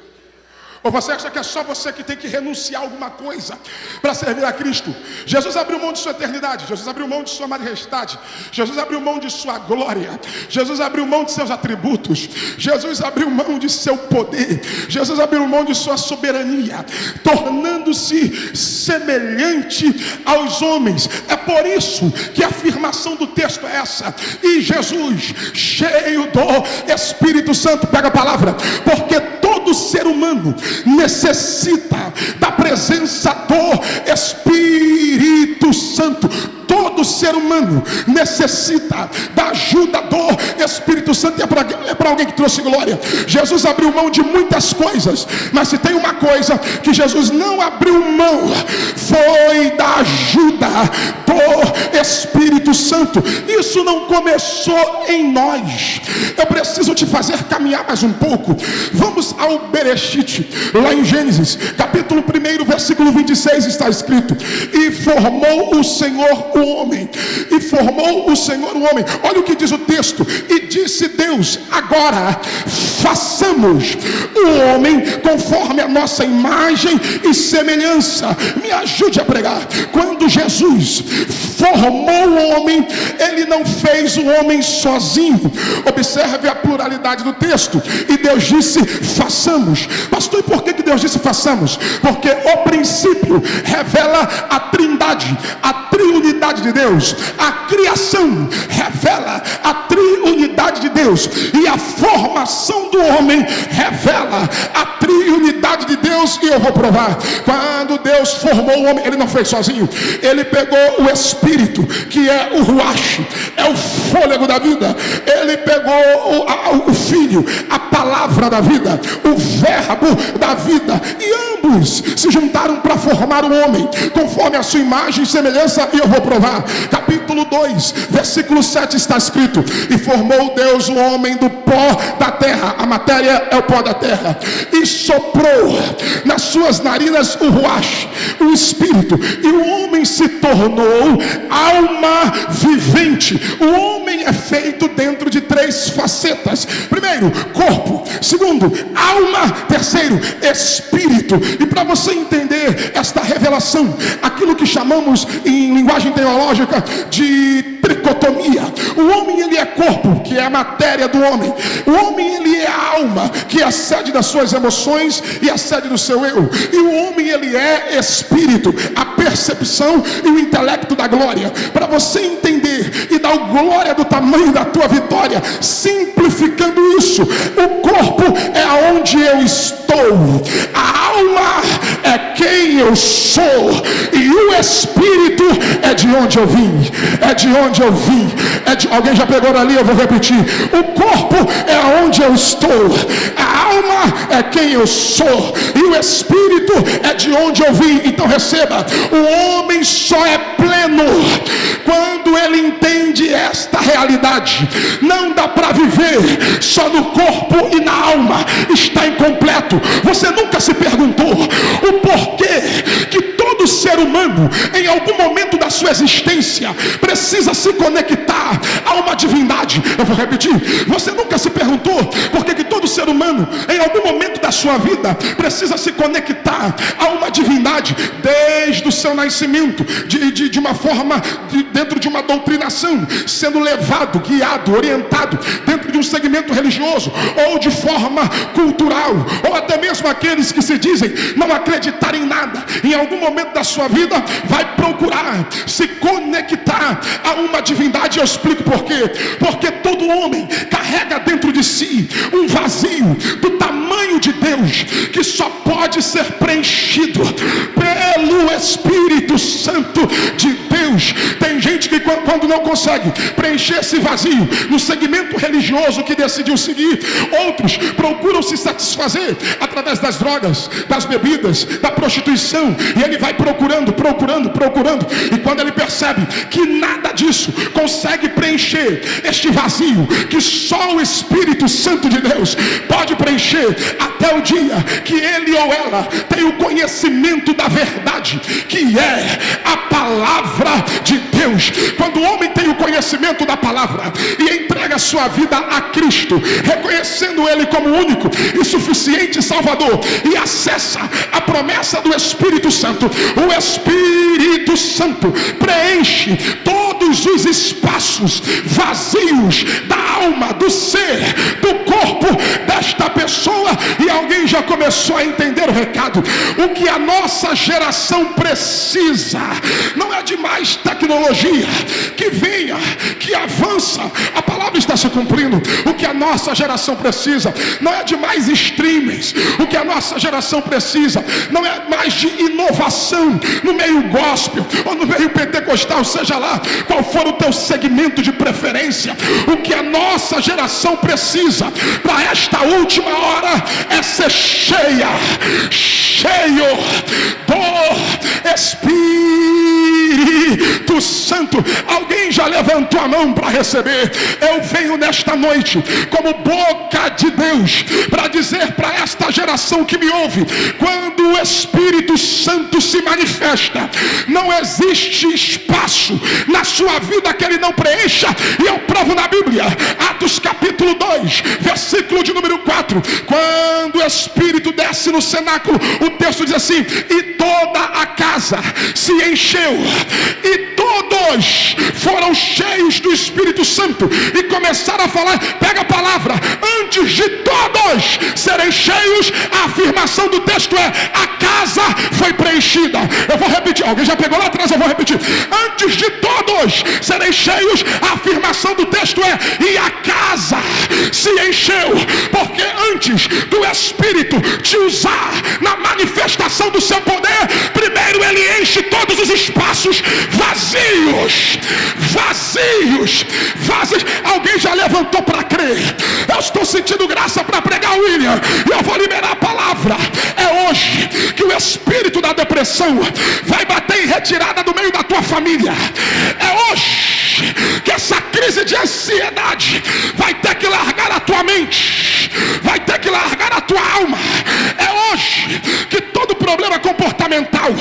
Ou você acha que é só você que tem que renunciar a alguma coisa para servir a Cristo? Jesus abriu mão de sua eternidade, Jesus abriu mão de sua majestade, Jesus abriu mão de sua glória, Jesus abriu mão de seus atributos, Jesus abriu mão de seu poder, Jesus abriu mão de sua soberania, tornando-se semelhante aos homens. É por isso que a afirmação do texto é essa: e Jesus, cheio do Espírito Santo, pega a palavra, porque todo ser humano necessita da presença do Espírito Santo. Todo ser humano necessita da ajuda do Espírito Santo. É para alguém que trouxe glória. Jesus abriu mão de muitas coisas, mas se tem uma coisa que Jesus não abriu mão, foi da ajuda do Espírito Santo. Isso não começou em nós. Eu preciso te fazer caminhar mais um pouco. Vamos ao Bereshit, lá em Gênesis, capítulo 1, versículo 26, está escrito: e formou o Senhor o homem, e formou o Senhor o homem. Olha o que diz o texto: e disse Deus, agora façamos o homem conforme a nossa imagem e semelhança. Me ajude a pregar. Quando Jesus formou o homem, ele não fez o homem sozinho. Observe a pluralidade do texto. E Deus disse façamos. Pastor, e por que Deus disse façamos? Porque o princípio revela a trindade, a triunidade de Deus. A criação revela a triunidade de Deus, e a formação do homem revela a triunidade de Deus. E eu vou provar. Quando Deus formou o homem, ele não fez sozinho. Ele pegou o Espírito, que é o Ruach, é o fôlego da vida. Ele pegou o Filho, a palavra da vida, o verbo da vida, e ambos se juntaram para formar o homem conforme a sua imagem e semelhança. E eu vou provar. Capítulo 2, versículo 7 está escrito: e formou Deus o homem do pó da terra. A matéria é o pó da terra. E soprou nas suas narinas o Ruach, o Espírito, e o homem se tornou alma vivente. O homem é feito dentro de 3 facetas: primeiro, corpo; segundo, alma; terceiro, espírito. E para você entender esta revelação, aquilo que chamamos em linguagem teológica de tricotomia: o homem, ele é corpo, que é a matéria do homem; o homem, ele é alma, que é a sede das suas emoções e a sede do seu eu; e o homem, ele é espírito, a percepção e o intelecto da glória. Para você entender e dar glória do tamanho da tua vitória, simplificando isso, o corpo é aonde eu estou, a alma é quem eu sou, e o espírito é de onde eu vim. É de onde eu vim. Alguém já pegou ali? Eu vou repetir. O corpo é aonde eu estou, a alma é quem eu sou, e o espírito é de onde eu vim. Então receba: o homem só é pleno quando ele entende esta realidade. Não dá para viver só no corpo e na alma, está incompleto. Você nunca se perguntou o porquê que todo ser humano, em algum momento da sua existência, precisa se conectar a uma divindade? Eu vou repetir. Você nunca se perguntou por que todo ser humano, em algum momento da sua vida, precisa se conectar a uma divindade? Desde o seu nascimento, de uma forma, dentro de uma doutrinação, sendo levado, guiado, orientado dentro de um segmento religioso, ou de forma cultural, ou até mesmo aqueles que se dizem não acreditar em nada, em algum momento da sua vida vai procurar se conectar a uma divindade. Eu explico por quê. Porque todo homem carrega dentro de si um vazio do tamanho de Deus, que só pode ser preenchido pelo Espírito Santo de Deus. Tem gente que quando não consegue preencher esse vazio no segmento religioso que decidiu seguir, outros procuram se satisfazer através das drogas, das bebidas, da prostituição, e ele vai procurando, e quando ele percebe que nada disso consegue preencher este vazio que só o Espírito Santo de Deus pode preencher, até o dia que ele ou ela tem o conhecimento da verdade, que é a palavra de Deus. Quando o homem tem o conhecimento da palavra e entrega a sua vida a Cristo, reconhecendo Ele como único e suficiente Salvador, e acessa a promessa do Espírito Santo, o Espírito Santo preenche todos os espaços vazios da alma, do ser, do corpo desta pessoa. E alguém já começou a entender o recado. O que a nossa geração precisa não é de mais tecnologia que venha, que avança. A palavra está se cumprindo. O que a nossa geração precisa não é de mais streamings. O que a nossa geração precisa não é mais de inovação no meio gospel ou no meio pentecostal, seja lá qual for o teu segmento de preferência. O que a nossa geração precisa para esta última hora é ser cheio do Espírito Santo. Alguém já levantou a mão para receber? Eu venho nesta noite como boca de Deus para dizer para esta geração que me ouve: quando o Espírito Santo se manifesta, não existe espaço na sua vida que ele não preencha. E eu provo na Bíblia, Atos capítulo 2, versículo de número 4. Quando o Espírito desce no cenáculo, o texto diz assim: e toda a casa se encheu, e todos foram cheios do Espírito Santo e começaram a falar. Pega a palavra: antes de todos serem cheios, a afirmação do texto é: a casa foi preenchida. Eu vou repetir, alguém já pegou lá atrás, eu vou repetir. Antes de todos serem cheios, a afirmação do texto é: e a casa se encheu. Porque antes do Espírito te usar na manifestação do seu poder, primeiro ele enche todos os espaços vazios. Alguém já levantou para crer? Eu estou sentindo graça para pregar, William, e eu vou liberar a palavra. É hoje que o espírito da depressão vai bater em retirada do meio da tua família. É hoje que essa crise de ansiedade vai ter que largar a tua mente, vai ter que largar a tua alma. É hoje que todo problema comportamental,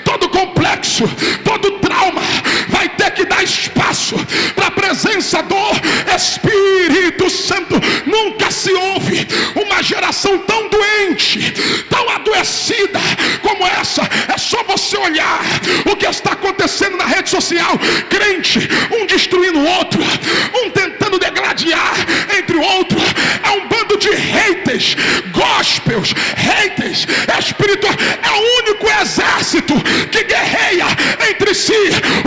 todo complexo, todo trauma vai ter que dar espaço para a presença do Espírito Santo. Nunca se ouve uma geração tão doente, tão adoecida como essa. É só você olhar o que está acontecendo na rede social: crente, um destruindo o outro, um tentando degladiar entre o outro. É um bando de haters, gospels, haters espirituais. É o único exército que guerreia entre si.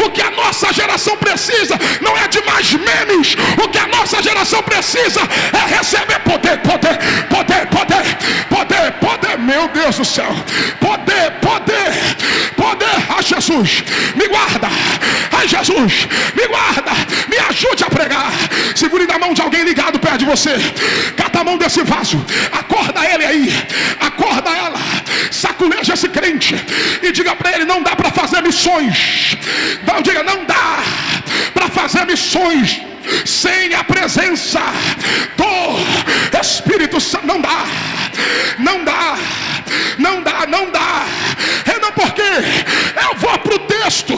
O que a nossa geração precisa não é de mais memes. O que a nossa geração precisa é receber poder. Meu Deus do céu, poder. Ai, Jesus, me guarda. Ai, Jesus, me guarda. Me ajude a pregar. Segure na mão de alguém ligado perto de você. Cata a mão desse vaso, acorda ele aí, acorda ela, saculeja esse crente e diga para ele: não dá para fazer missões. Não, diga: não dá para fazer missões sem a presença do Espírito Santo. Não dá. É não, porque eu vou pro texto.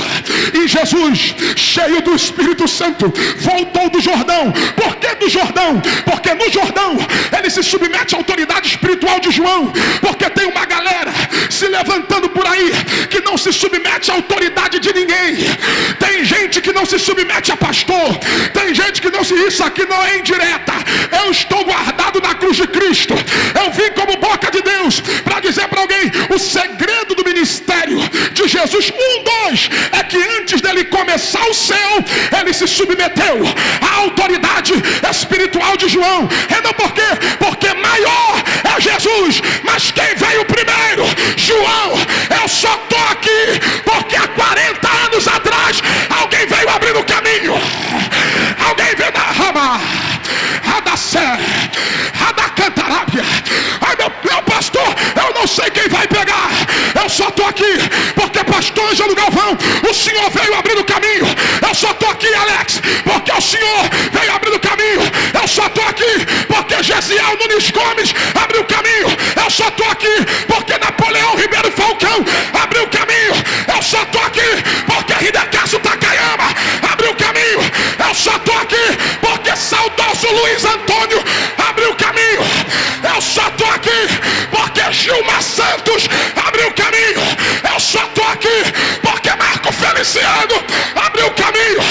E Jesus, cheio do Espírito Santo, voltou do Jordão. Por que do Jordão? Porque no Jordão ele se submete à autoridade espiritual de João. Porque tem uma galera se levantando por aí que não se submete à autoridade de ninguém. Tem gente que não se submete a pastor. Tem gente que não se... Isso aqui não é indireta. Eu estou guardado na cruz de Cristo. Eu vim como boca de Deus para dizer para alguém: o segredo do ministério de Jesus, 2, é que antes dele começar o céu, ele se submeteu à autoridade espiritual de João. É não por quê? Porque maior é Jesus, mas quem veio primeiro? João. Eu só estou aqui porque há 40 anos atrás alguém veio abrir o caminho. Alguém veio da rama, Radacé, Radacantarábia. Ai, meu pastor, eu não sei quem vai pegar. Eu só estou aqui porque pastor Ângelo Galvão, o senhor veio abrir o caminho. Eu só estou aqui, Alex, porque o senhor veio abrir o caminho. Eu só estou aqui porque Gesiel Nunes Gomes abriu o caminho. Eu só estou aqui porque Napoleão Ribeiro Falcão abriu o caminho. Eu só estou aqui porque Hidecácio Takayama abriu o caminho. Luiz Antônio abriu caminho. Eu só estou aqui porque Gilmar Santos abriu caminho. Eu só estou aqui porque Marco Feliciano abriu caminho.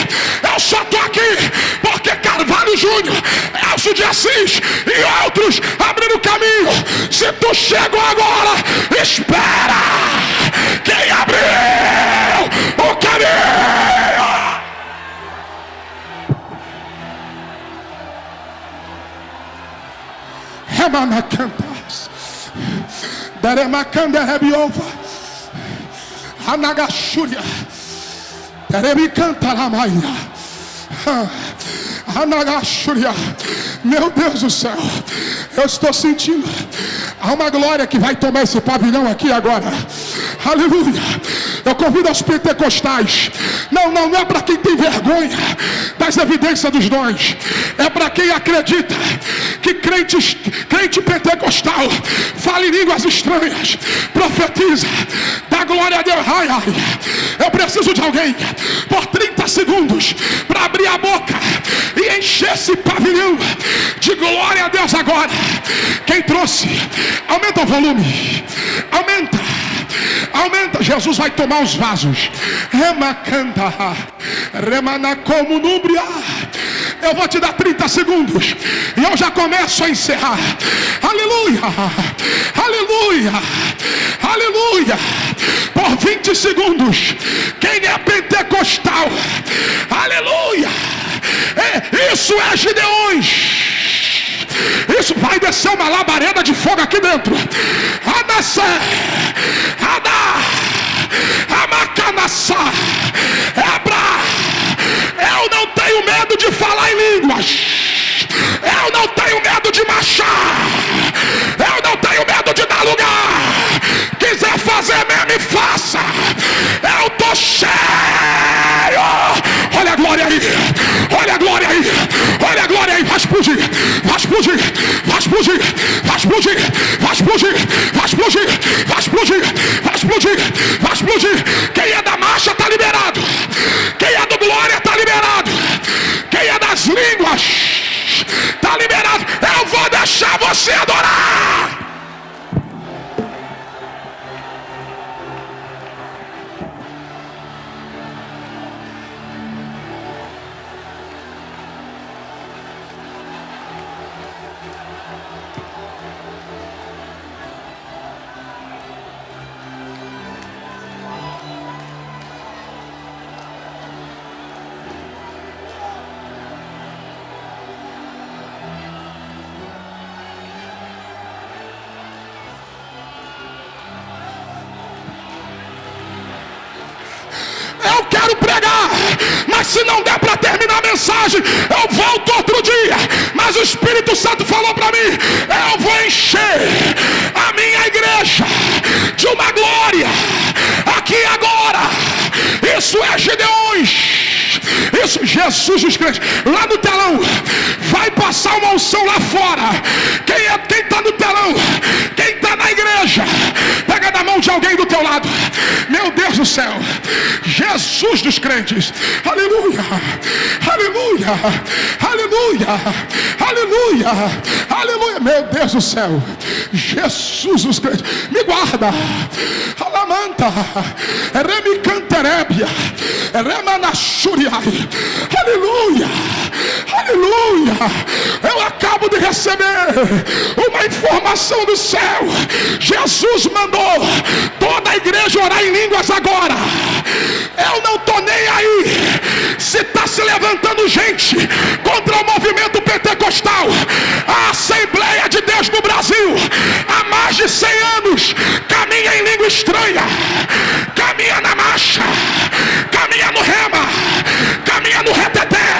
Eu só estou aqui porque Carvalho Júnior, Elcio de Assis e outros abriram caminho. Se tu chegou agora, espera. Quem abriu o caminho? Remana cantas, Daremacanda Rebiova, Anagashuria, Daremicanta Lamaia, Anagashuria. Meu Deus do céu, eu estou sentindo há uma glória que vai tomar esse pavilhão aqui agora. Aleluia. Eu convido aos pentecostais. Não é para quem tem vergonha das evidências dos dons. É para quem acredita que crente pentecostal fala em línguas estranhas, profetiza, dá glória a Deus. Ai, eu preciso de alguém por 30 segundos para abrir a boca e encher esse pavilhão de glória a Deus agora. Quem trouxe? Aumenta o volume. Aumenta. Jesus vai tomar os vasos. Remacanda, remanacomo núbria. Eu vou te dar 30 segundos e eu já começo a encerrar. Aleluia, aleluia, aleluia. Por 20 segundos. Quem é pentecostal? Aleluia. Isso é Gideões. Isso vai descer uma labareda de fogo aqui dentro. Anassé, Adá, Amacanassá, Ebra. Eu não tenho medo de falar em línguas. Eu não tenho medo de marchar. Eu não tenho medo de dar lugar. Quiser fazer mesmo, faça. Eu tô cheio. Olha a glória aí. Olha a glória aí. Olha a glória aí. Vai explodir. Vai explodir. Vai explodir. Vai explodir. Vai explodir. Vai explodir. Vai explodir. Vai explodir. Vai explodir. Quem é da marcha está liberado. Quem é do glória está liberado. Quem é das línguas está liberado. Eu vou deixar você adorar. Eu quero pregar, mas se não der para terminar a mensagem, eu volto outro dia. Mas o Espírito Santo falou para mim: eu vou encher a minha igreja de uma glória aqui agora. Isso é Gideões. Isso, Jesus dos crentes. Lá no telão vai passar uma unção lá fora. Quem está no telão, quem está na igreja, pega na mão de alguém do teu lado. Meu Deus do céu, Jesus dos crentes. Aleluia, aleluia, aleluia, aleluia, aleluia. Meu Deus do céu, Jesus dos crentes. Me guarda. Alamanta, remicanterébia, remanachuriai. Aleluia, aleluia. Eu acabo de receber uma informação do céu. Jesus mandou toda a igreja orar em línguas agora. Eu não estou nem aí se está se levantando gente contra o movimento pentecostal. A Assembleia de Deus no Brasil há mais de 100 anos caminha em língua estranha, caminha na marcha, caminha no rema, caminha no reteté,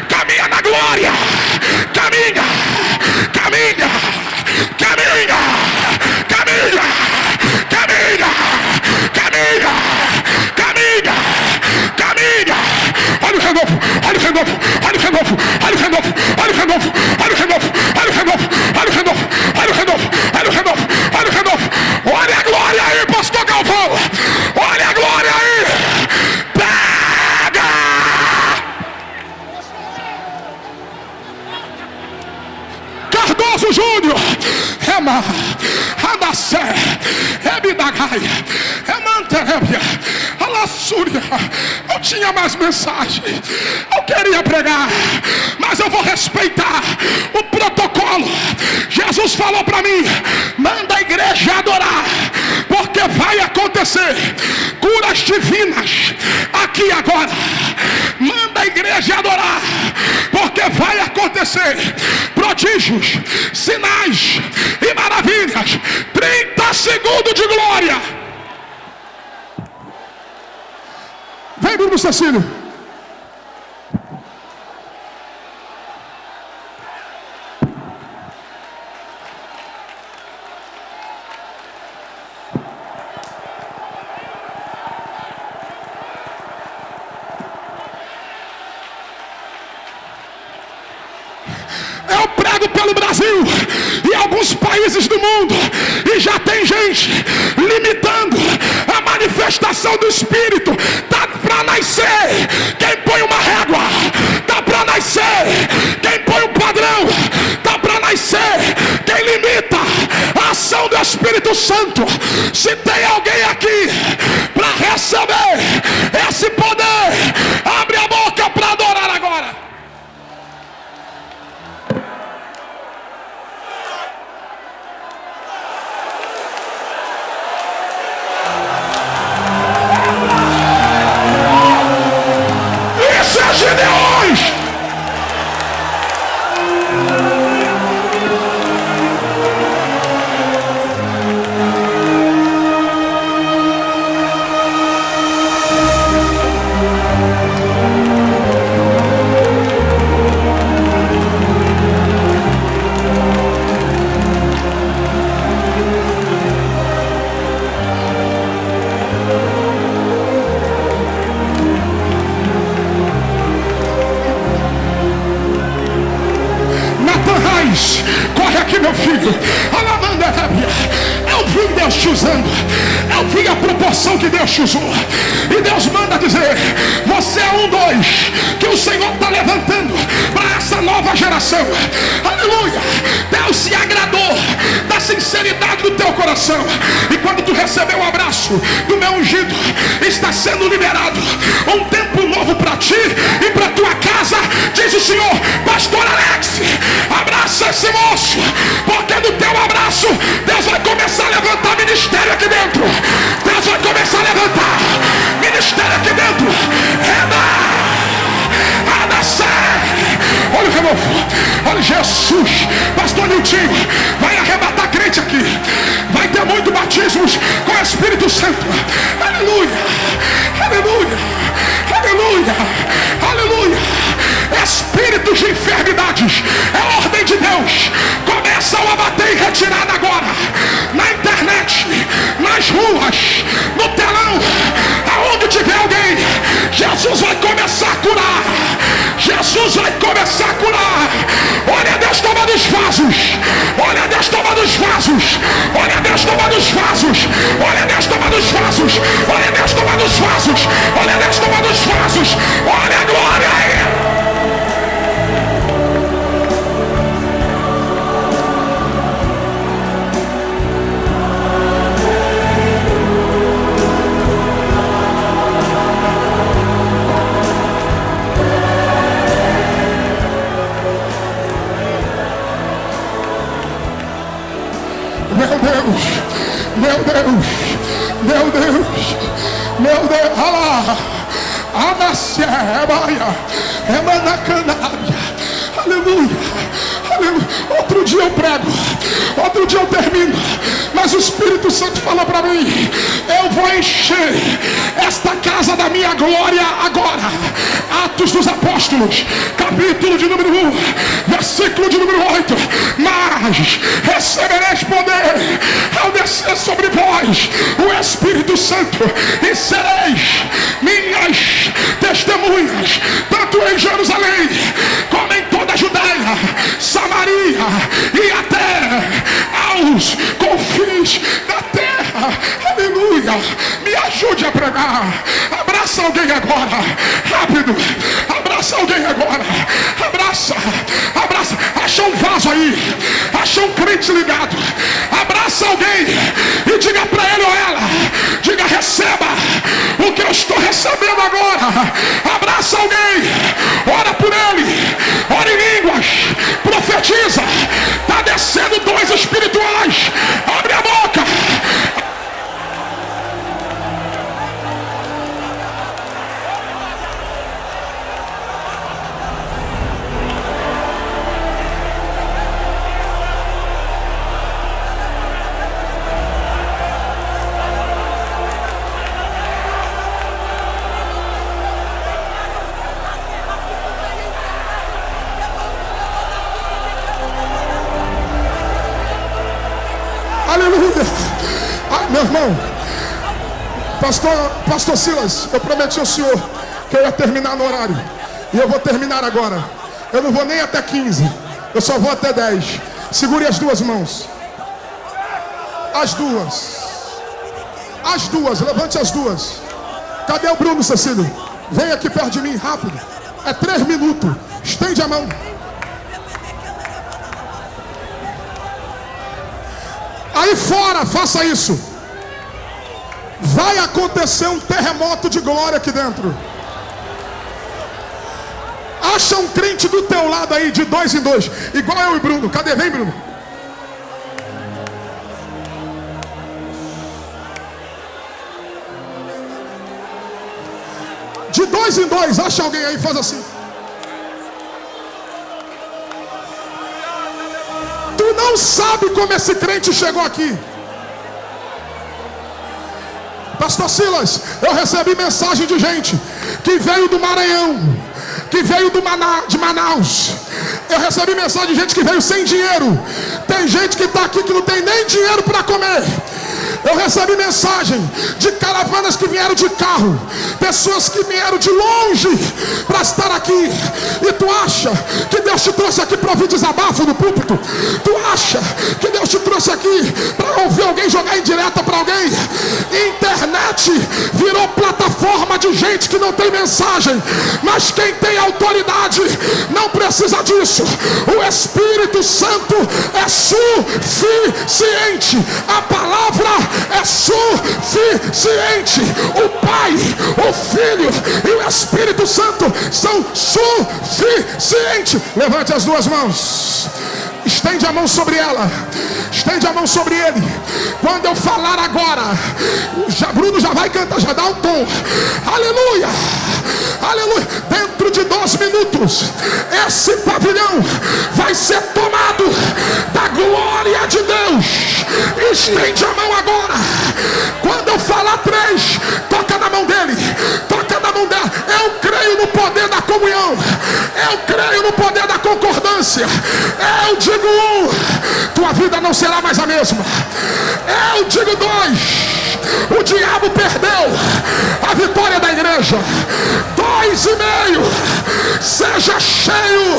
caminha na glória, caminha, caminha, caminha, caminha, caminha, caminha, caminha, caminha. Olha o renovo, olha o renovo, olha o renovo, olha o renovo, olha o renovo, olha o Cardoso Júnior, Rema, Radacé, Rebidagai, Remanterébia, Alassúria. Eu tinha mais mensagem, eu queria pregar, mas eu vou respeitar o protocolo. Jesus falou para mim: manda a igreja adorar, porque vai acontecer curas divinas aqui agora. Manda a igreja adorar, porque vai acontecer prodígios, sinais e maravilhas. 30 segundos de glória. Vem, Bruno Cecílio. Eu prego pelo Brasil e alguns países do mundo, e já tem gente limitando a manifestação do Espírito. Tá para nascer quem põe uma régua, tá para nascer quem põe um padrão, tá para nascer quem limita a ação do Espírito Santo. Se tem alguém aqui para receber esse poder, abre a boca para adorar agora. Gideões! Corre aqui, meu filho. Eu vi Deus te usando, eu vi a proporção que Deus te usou, e Deus manda dizer: você é um dos que o Senhor está levantando para essa nova geração. Aleluia. Deus se agradou da sinceridade do teu coração, e quando tu recebeu o abraço do meu ungido, está sendo liberado um tempo novo para ti e para tua casa, diz o Senhor. Pastor Alex, abraça esse moço, porque no teu abraço Deus vai começar a levantar ministério aqui dentro. Deus vai começar a levantar ministério aqui dentro. Olha o renovo, olha Jesus. Pastor Niltinho vai arrebatar crente aqui. Vai ter muito batismos com o Espírito Santo. Aleluia, aleluia, aleluia, aleluia. Espíritos de enfermidades, é ordem de Deus, começam a bater em retirada agora. Na internet, nas ruas, no telão, aonde tiver alguém, Jesus vai começar a curar. Jesus vai começar a curar. Olha Deus tomando os vasos, olha Deus tomando os vasos, olha Deus tomando os vasos, olha Deus tomando os vasos, olha Deus tomando os vasos, olha Deus tomando os vasos, olha a glória aí. Meu Deus, meu Deus, meu Deus, meu Deus, alá, anacia, ebaia, emanacanabia, aleluia, aleluia. Outro dia eu prego, outro dia eu termino, mas o Espírito Santo falou para mim: eu vou encher esta casa da minha glória agora. Atos dos Apóstolos, capítulo de número 1, versículo de número 8. Mas recebereis poder ao descer sobre vós o Espírito Santo, e sereis minhas testemunhas, tanto em Jerusalém como em toda a Judeia, Samaria e até aos confins da terra. Aleluia. Me ajude a pregar. Abraça alguém agora, rápido. Abraça alguém agora. Abraça, abraça. Acha um vaso aí, um crente ligado. Abraça alguém e diga para ele ou ela, diga: receba o que eu estou recebendo agora. Abraça alguém, ora por ele, ora em línguas, profetiza. Está descendo dons espirituais. Abre a boca. Aleluia. Meu irmão, pastor Silas, eu prometi ao senhor que eu ia terminar no horário, e eu vou terminar agora. Eu não vou nem até 15, eu só vou até 10. Segure as duas mãos. As duas, levante as duas. Cadê o Bruno, Cecílio? Vem aqui perto de mim, rápido. É 3 minutos, estende a mão. Aí fora, faça isso. Vai acontecer um terremoto de glória aqui dentro. Acha um crente do teu lado aí, de 2 em 2, igual eu e Bruno. Cadê? Vem, Bruno. De 2 em 2, acha alguém aí, faz assim. Tu não sabe como esse crente chegou aqui. Pastor Silas, eu recebi mensagem de gente que veio do Maranhão, que veio de Manaus. Eu recebi mensagem de gente que veio sem dinheiro. Tem gente que está aqui que não tem nem dinheiro para comer. Eu recebi mensagem de caravanas que vieram de carro, pessoas que vieram de longe para estar aqui. E tu acha que Deus te trouxe aqui para ouvir desabafo no púlpito? Tu acha que Deus te trouxe aqui para ouvir alguém jogar indireta para alguém? Internet virou plataforma de gente que não tem mensagem, mas quem tem autoridade não precisa disso. O Espírito Santo é suficiente. A palavra é suficiente. O Pai, o Filho e o Espírito Santo são suficientes. Levante as duas mãos. Estende a mão sobre ela. Estende a mão sobre ele. Quando eu falar agora, Bruno já vai cantar, já dá um tom. Aleluia, aleluia. Dentro de 2 minutos, esse pavilhão vai ser tomado da glória de Deus. Estende a mão agora. Quando eu falar 3, toca na mão dele, toca na mão dela. Eu creio no poder da comunhão, eu creio no poder da concordância. Eu digo 1, tua vida não será mais a mesma. Eu digo 2, o diabo perdeu a vitória da igreja. 2,5, seja cheio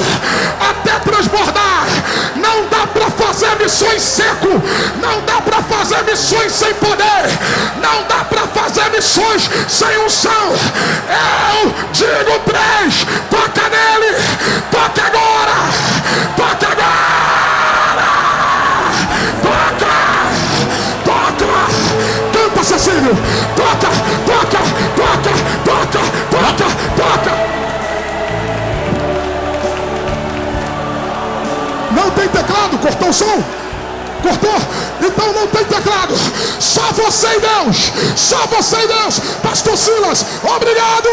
até transbordar. Não dá para fazer missões seco, não dá para fazer missões sem poder, não dá para fazer missões sem unção. Eu digo 3, toca nele, toca agora, toca agora, toca, canta, Cecílio, toca. Não tem teclado? Cortou o som? Cortou? Então não tem teclado. Só você e Deus. Só você e Deus. Pastor Silas, obrigado.